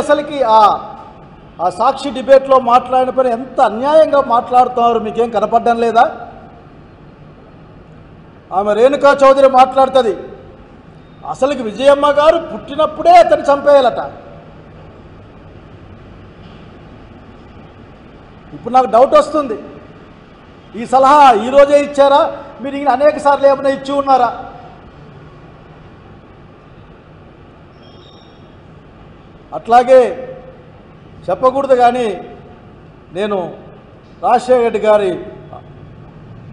అసలుకి ఆ సాక్షి డిబేట్లో మాట్లాడిన పని ఎంత అన్యాయంగా మాట్లాడుతున్నారు, మీకేం కనపడడం లేదా? ఆమె రేణుకా చౌదరి మాట్లాడుతుంది, అసలుకి విజయమ్మ గారు పుట్టినప్పుడే అతన్ని చంపేయాలట. ఇప్పుడు నాకు డౌట్ వస్తుంది, ఈ సలహా ఈరోజే ఇచ్చారా, మీరు ఇంకా అనేక సార్లు ఏమైనా ఇచ్చి ఉన్నారా? అట్లాగే చెప్పకూడదు కానీ నేను రాజశేఖర రెడ్డి గారి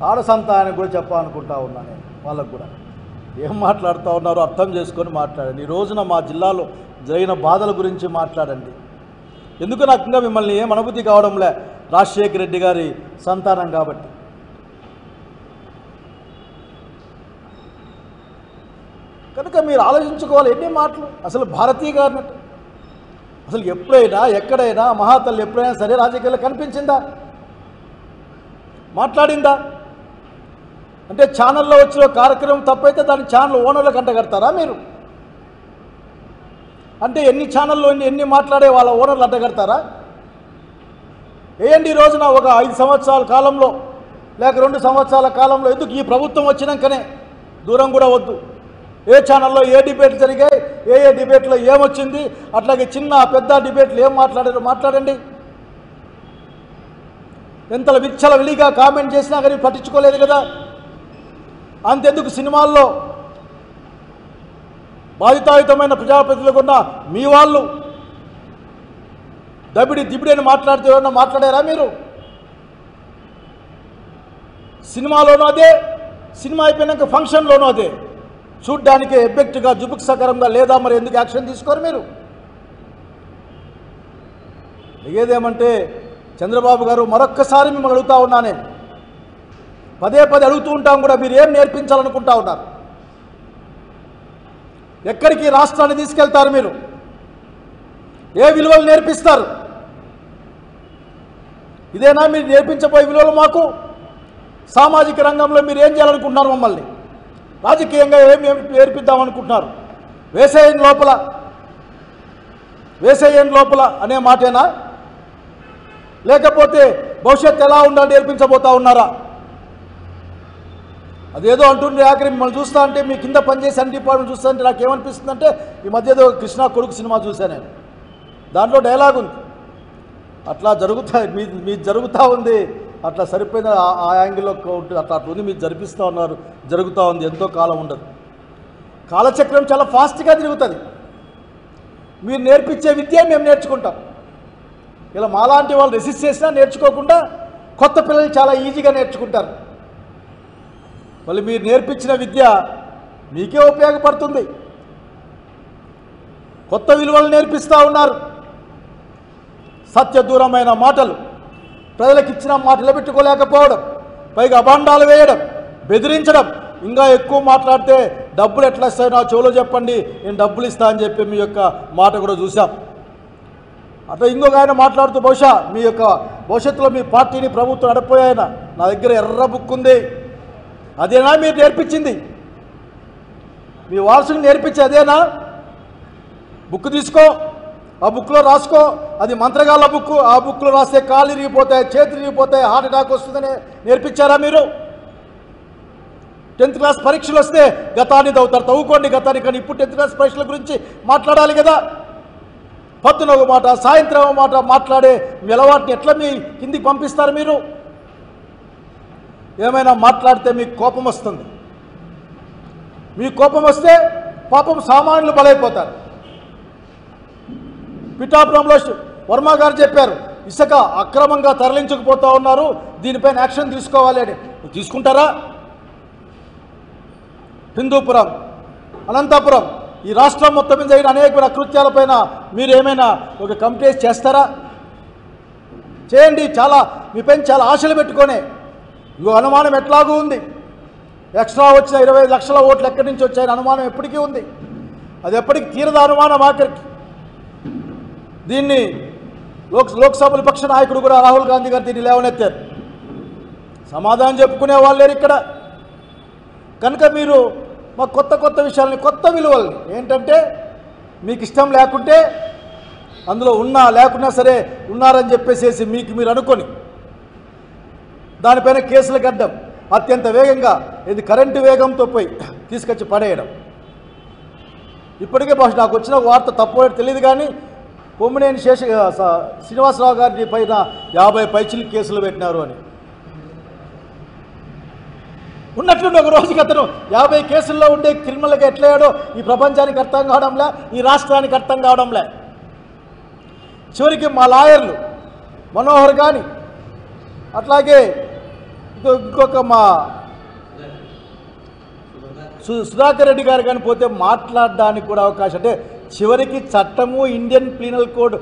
ఆడ సంతానానికి కూడా చెప్పాలనుకుంటా ఉన్నా. నేను వాళ్ళకు కూడా ఏం మాట్లాడుతూ ఉన్నారో అర్థం చేసుకొని మాట్లాడండి. ఈ రోజున మా జిల్లాలో జరిగిన బాధల గురించి మాట్లాడండి. ఎందుకు నాకు ఇంకా మిమ్మల్ని ఏం అనుభూతి కావడంలే, రాజశేఖర రెడ్డి గారి సంతానం కాబట్టి. కనుక మీరు ఆలోచించుకోవాలి ఎన్ని మాటలు. అసలు భారతీయ గారిని అసలు ఎప్పుడైనా ఎక్కడైనా మహాతల్లి ఎప్పుడైనా సరే రాజకీయాల్లో కనిపించిందా, మాట్లాడిందా? అంటే ఛానల్లో వచ్చిన కార్యక్రమం తప్పైతే దాని ఛానల్ ఓనర్లకు అంటగడతారా మీరు? అంటే ఎన్ని ఛానల్లో ఎన్ని మాట్లాడే వాళ్ళ ఓనర్లు అడ్డగడతారా? ఏంటి ఈ రోజున ఒక 5 సంవత్సరాల కాలంలో లేక 2 సంవత్సరాల కాలంలో ఎందుకు ఈ ప్రభుత్వం వచ్చినాకనే దూరం కూడా వద్దు, ఏ ఛానల్లో ఏ డిబేట్లు జరిగాయి, ఏ డిబేట్లో ఏమొచ్చింది, అట్లాగే చిన్న పెద్ద డిబేట్లు ఏం మాట్లాడారో మాట్లాడండి. ఎంతల విచ్చల విలిగా కామెంట్ చేసినా కానీ పట్టించుకోలేదు కదా. అంతెందుకు సినిమాల్లో బాధితాయుతమైన ప్రజాప్రతినిధులు ఉన్న మీ వాళ్ళు దిబిడి అని మాట్లాడితే ఎవరన్నా మాట్లాడారా మీరు? సినిమాలోనూ అదే, సినిమా అయిపోయినాక ఫంక్షన్లోనూ అదే. చూడ్డానికి ఎఫెక్ట్గా జుబుక్సకరంగా లేదా మరి ఎందుకు యాక్షన్ తీసుకోరు మీరు? ఏదేమంటే చంద్రబాబు గారు మరొక్కసారి మిమ్మల్ని అడుగుతూ ఉన్నా, నేను పదే అడుగుతూ ఉంటాం కూడా, మీరు ఏం నేర్పించాలనుకుంటా ఉన్నారు? ఎక్కడికి రాష్ట్రాన్ని తీసుకెళ్తారు మీరు? ఏ విలువలు నేర్పిస్తారు? ఇదేనా మీరు నేర్పించబోయే విలువలు మాకు? సామాజిక రంగంలో మీరు ఏం చేయాలనుకుంటున్నారు? మమ్మల్ని రాజకీయంగా ఏం నేర్పిద్దామనుకుంటున్నారు? వేసేయన్ లోపల అనే మాటేనా, లేకపోతే భవిష్యత్తు ఎలా ఉండాలి నేర్పించబోతా ఉన్నారా? అదేదో అంటుండే ఆఖరి మిమ్మల్ని చూస్తా అంటే, మీ కింద పనిచేసే అన్ని డిపార్ట్మెంట్ చూస్తా అంటే నాకు ఏమనిపిస్తుందంటే, ఈ మధ్య ఏదో కృష్ణ కొడుకు సినిమా చూశాను నేను, దాంట్లో డైలాగ్ ఉంది, అట్లా మీ జరుగుతూ ఉంది, అట్లా సరిపోయిన ఆ యాంగిల్లో ఉంటుంది, అట్లా ఉంది, మీరు జరిపిస్తూ ఉన్నారు, జరుగుతూ ఉంది, ఎంతో కాలం ఉండదు. కాలచక్రం చాలా ఫాస్ట్గా తిరుగుతుంది. మీరు నేర్పించే విద్య మేము నేర్చుకుంటాం. ఇలా మాలాంటి వాళ్ళు రెసిస్ట్ చేసినా నేర్చుకోకుండా కొత్త పిల్లలు చాలా ఈజీగా నేర్చుకుంటారు. మళ్ళీ మీరు నేర్పించిన విద్య మీకే ఉపయోగపడుతుంది. కొత్త విలువలు నేర్పిస్తూ ఉన్నారు. సత్యదూరమైన మాటలు, ప్రజలకు ఇచ్చిన మాట నిలబెట్టుకోలేకపోవడం, పైగా అభాండాలు వేయడం, బెదిరించడం, ఇంకా ఎక్కువ మాట్లాడితే డబ్బులు ఎట్లా ఇస్తాయో నా చెవులో చెప్పండి, నేను డబ్బులు ఇస్తా అని చెప్పి మీ యొక్క మాట కూడా చూసాం. అట్లా ఇంకొక ఆయన మాట్లాడుతూ బహుశా మీ యొక్క భవిష్యత్తులో మీ పార్టీని ప్రభుత్వం నడిపోయాయన, నా దగ్గర ఎర్ర బుక్ ఉంది, అదేనా మీరు నేర్పించింది? మీ వారసుని నేర్పించి అదేనా? బుక్ తీసుకో, ఆ బుక్లో రాసుకో, అది మంత్రగాళ్ళ బుక్, ఆ బుక్లో రాస్తే కాళ్ళు ఇరిగిపోతాయి, చేతులు ఇరిగిపోతాయి, హార్ట్ అటాక్ వస్తుందని నేర్పించారా మీరు? 10th క్లాస్ పరీక్షలు వస్తే గతాన్ని తవ్వుకోండి గతాన్ని, కానీ ఇప్పుడు 10th క్లాస్ పరీక్షల గురించి మాట్లాడాలి కదా. పొద్దున ఒక మాట, సాయంత్రం ఒక మాట మాట్లాడే మీ అలవాటుని ఎట్లా మీ కిందికి పంపిస్తారు మీరు? ఏమైనా మాట్లాడితే మీకు కోపం వస్తుంది. మీ కోపం వస్తే పాపం సామాన్యులు బలైపోతారు. పిఠాపురంలో వర్మ గారు చెప్పారు, ఇసుక అక్రమంగా తరలించకపోతూ ఉన్నారు, దీనిపైన యాక్షన్ తీసుకోవాలి అని. తీసుకుంటారా? హిందూపురం, అనంతపురం, ఈ రాష్ట్రం మొత్తం మీద జరిగిన అనేక అకృత్యాలపైన మీరు ఏమైనా ఒక కమిటీ చేస్తారా? చేయండి. మీపైన చాలా ఆశలు పెట్టుకొని, ఇంకో అనుమానం ఎట్లాగూ ఉంది, ఎక్స్ట్రా వచ్చిన 25 లక్షల ఓట్లు ఎక్కడి నుంచి వచ్చాయని అనుమానం ఎప్పటికీ ఉంది. అది ఎప్పటికీ తీరద అనుమానం. ఆఖరికి దీన్ని లోక్సభ విపక్ష నాయకుడు కూడా రాహుల్ గాంధీ గారు దీన్ని లేవనెత్తారు. సమాధానం చెప్పుకునే వాళ్ళు లేరు ఇక్కడ. కనుక మీరు మా కొత్త విషయాలని, కొత్త విలువల్ని ఏంటంటే, మీకు ఇష్టం లేకుంటే అందులో ఉన్నా లేకున్నా సరే ఉన్నారని చెప్పేసి మీకు మీరు అనుకొని దానిపైన కేసులు కట్టడం, అత్యంత వేగంగా ఇది కరెంటు వేగంతో పోయి తీసుకొచ్చి పడేయడం. ఇప్పటికే బహుశా నాకు వచ్చిన వార్త తప్పు తెలియదు కానీ కొమ్మినేని శ్రీనివాసరావు గారి పైన 50 పైచిలు కేసులు పెట్టినారు అని. ఉన్నట్లుండి ఒక రోజుకి అతను 50 కేసుల్లో ఉండే క్రిమినల్గా ఎట్లయ్యాడో ఈ ప్రపంచానికి అర్థం కావడంలే, ఈ రాష్ట్రానికి అర్థం కావడంలే. చివరికి మా లాయర్లు మనోహర్ కానీ అట్లాగే ఇంకొక మా సుధాకర్ రెడ్డి గారు కానీ పోతే మాట్లాడడానికి కూడా అవకాశం, అంటే చివరికి చట్టము ఇండియన్ పీనల్ కోడ్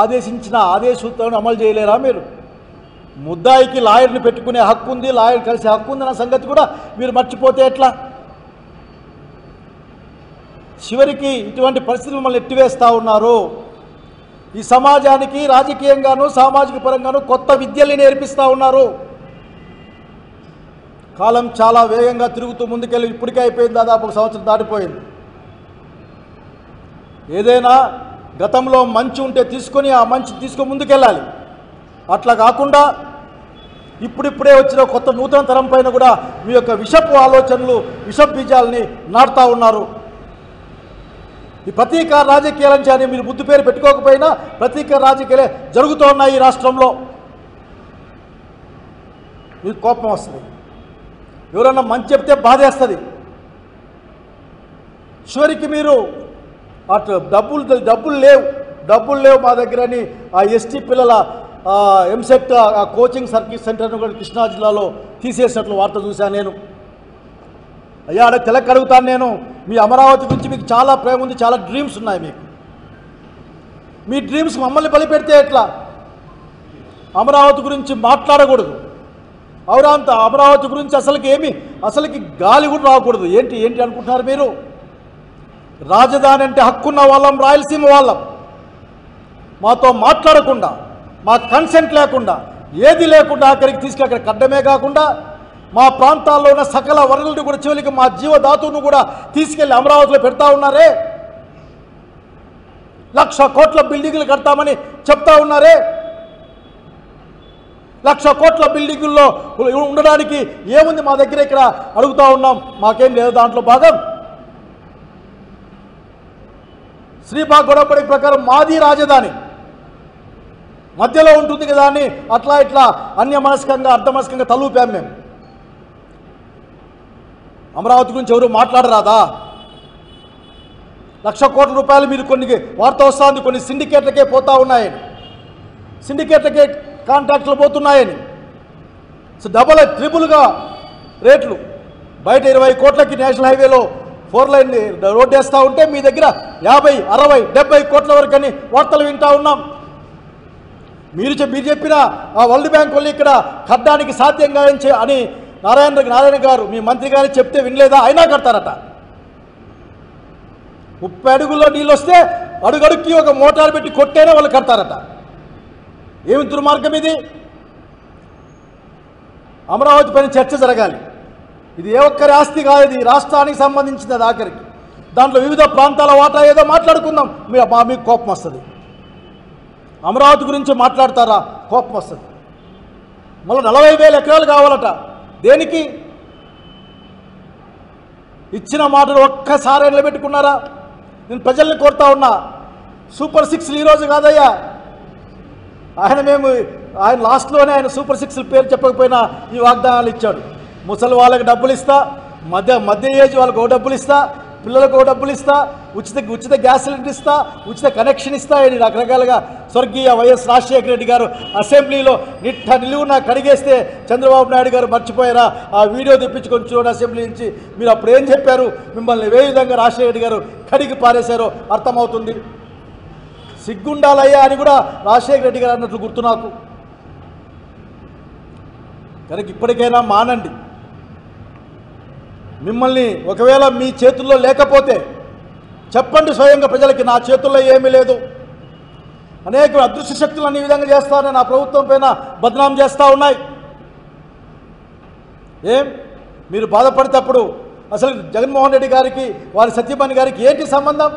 ఆదేశించిన ఆదేశూత్రాలను అమలు చేయలేరా మీరు? ముద్దాయికి లాయర్ని పెట్టుకునే హక్కు ఉంది, లాయర్ కలిసే హక్కు ఉందన్న సంగతి కూడా మీరు మర్చిపోతే ఎట్లా? చివరికి ఇటువంటి పరిస్థితులు మమ్మల్ని ఎట్టివేస్తూ ఉన్నారు. ఈ సమాజానికి రాజకీయంగాను సామాజిక పరంగాను కొత్త విద్యల్ని నేర్పిస్తూ ఉన్నారు. కాలం చాలా వేగంగా తిరుగుతూ ముందుకెళ్ళి ఇప్పటికే అయిపోయింది, దాదాపు 1 సంవత్సరం దాటిపోయింది. ఏదైనా గతంలో మంచి ఉంటే తీసుకొని ఆ మంచి తీసుకొని ముందుకెళ్ళాలి. అట్లా కాకుండా ఇప్పుడిప్పుడే వచ్చిన కొత్త నూతన తరం పైన కూడా మీ యొక్క విషపు ఆలోచనలు, విషపు బీజాలని నాటుతూ ఉన్నారు. ఈ ప్రతీకార రాజకీయాలని అని మీరు ముద్దు పేరు పెట్టుకోకపోయినా ప్రతీకార రాజకీయాలే జరుగుతూ ఉన్నాయి ఈ రాష్ట్రంలో. మీకు కోపం వస్తుంది, ఎవరన్నా మంచి చెప్తే బాధేస్తుంది. చివరికి మీరు అటు డబ్బులు లేవు మా దగ్గరని ఆ ఎస్టీ పిల్లల ఎంసెట్ ఆ కోచింగ్ సర్వీస్ సెంటర్ను కూడా కృష్ణా జిల్లాలో తీసేసినట్లు వార్త చూశాను నేను. అయ్యా అక్కడ తెలక్ అడుగుతాను నేను, మీ అమరావతి గురించి మీకు చాలా ప్రేమ ఉంది, చాలా డ్రీమ్స్ ఉన్నాయి మీకు. మీ డ్రీమ్స్ మమ్మల్ని బలిపెడితే ఎట్లా? అమరావతి గురించి మాట్లాడకూడదు. అమరావతి గురించి అసలుకి గాలి కూడా రాకూడదు. ఏంటి అనుకుంటున్నారు మీరు? రాజధాని అంటే హక్కున్న వాళ్ళం, రాయలసీమ వాళ్ళం. మాతో మాట్లాడకుండా, మా కన్సెంట్ లేకుండా, ఏది లేకుండా అక్కడికి తీసుకెళ్ళి అక్కడ కడ్డమే కాకుండా మా ప్రాంతాల్లో ఉన్న సకల వనరులను కూడా చివరికి మా జీవధాతువును కూడా తీసుకెళ్లి అమరావతిలో పెడతా ఉన్నారే. 1,00,000 కోట్ల బిల్డింగులు కడతామని చెప్తా ఉన్నారే. 1,00,000 కోట్ల బిల్డింగుల్లో ఉండడానికి ఏముంది మా దగ్గర? ఇక్కడ అడుగుతూ ఉన్నాం, మాకేం లేదు దాంట్లో భాగం. శ్రీబాగ్ గొడవపడి ప్రకారం మాది రాజధాని మధ్యలో ఉంటుంది కదా అని అట్లా ఇట్లా అన్యమనస్కంగా అర్ధమనస్కంగా తలూపాం మేము. అమరావతి గురించి ఎవరు మాట్లాడరాదా? 1,00,000 కోట్ల రూపాయలు మీరు కొన్ని వార్త వస్తుంది, కొన్ని సిండికేట్లకే పోతా ఉన్నాయని, సిండికేట్లకే కాంట్రాక్టులు పోతున్నాయని. సో డబల్ ట్రిపుల్గా రేట్లు. బయట 20 కోట్లకి నేషనల్ హైవేలో 4 లైన్ రోడ్డు వేస్తూ ఉంటే మీ దగ్గర 50, 60, 70 కోట్ల వరకు అని వార్తలు వింటూ ఉన్నాం. మీరు చెప్పిన ఆ వరల్డ్ బ్యాంక్ వాళ్ళు ఇక్కడ కట్టడానికి సాధ్యంగా అని నారాయణ గారు మీ మంత్రి గారు చెప్తే వినలేదా? అయినా కడతారట. 30 అడుగుల్లో నీళ్ళు వస్తే అడుగడుక్కి ఒక మోటార్ పెట్టి కొట్టేనే వాళ్ళు కడతారట. ఏమి దుర్మార్గం ఇది? అమరావతి పైన చర్చ జరగాలి. ఇది ఏ ఒక్కరి ఆస్తి కాదు, ఇది రాష్ట్రానికి సంబంధించినది. ఆఖరికి దాంట్లో వివిధ ప్రాంతాల వాటా ఏదో మాట్లాడుకుందాం, మీకు కోపం వస్తుంది. అమరావతి గురించి మాట్లాడతారా? కోపం వస్తుంది. మళ్ళీ 40,000 ఎకరాలు కావాలట. దేనికి? ఇచ్చిన మాటలు ఒక్కసారి నిలబెట్టుకున్నారా? నేను ప్రజల్ని కోరుతా ఉన్నా, సూపర్ 6 ఈరోజు కాదయ్యా. ఆయన లాస్ట్లోనే ఆయన సూపర్ 6 పేరు చెప్పకపోయినా ఈ వాగ్దానాలు ఇచ్చాడు. ముసలి వాళ్ళకి డబ్బులు ఇస్తా, మధ్య ఏజ్ వాళ్ళకు డబ్బులు ఇస్తా, పిల్లలకు డబ్బులు ఇస్తా, ఉచిత గ్యాస్ సిలిండర్ ఇస్తా, ఉచిత కనెక్షన్ ఇస్తా అని రకరకాలుగా స్వర్గీయ వైఎస్ రాజశేఖర రెడ్డి గారు అసెంబ్లీలో నిలువున కడిగేస్తే చంద్రబాబు నాయుడు గారు మర్చిపోయారా? ఆ వీడియో తెప్పించుకొని చూడండి అసెంబ్లీ నుంచి. మీరు అప్పుడు ఏం చెప్పారు? మిమ్మల్ని ఏ విధంగా రాజశేఖర రెడ్డి గారు కడిగి పారేశారో అర్థమవుతుంది. సిగ్గుండాలయ్యా అని కూడా రాజశేఖర రెడ్డి గారు అన్నట్లు గుర్తు నాకు. కనుక ఇప్పటికైనా మానండి. మిమ్మల్ని ఒకవేళ మీ చేతుల్లో లేకపోతే చెప్పండి స్వయంగా ప్రజలకి, నా చేతుల్లో ఏమీ లేదు. అనేక అదృశ్య శక్తులు అన్ని విధంగా చేస్తారని నా ప్రభుత్వం పైన బదనాం చేస్తూ ఉన్నాయి. మీరు బాధపడేటప్పుడు అసలు జగన్మోహన్ రెడ్డి గారికి వారి సత్యమణి గారికి ఏంటి సంబంధం?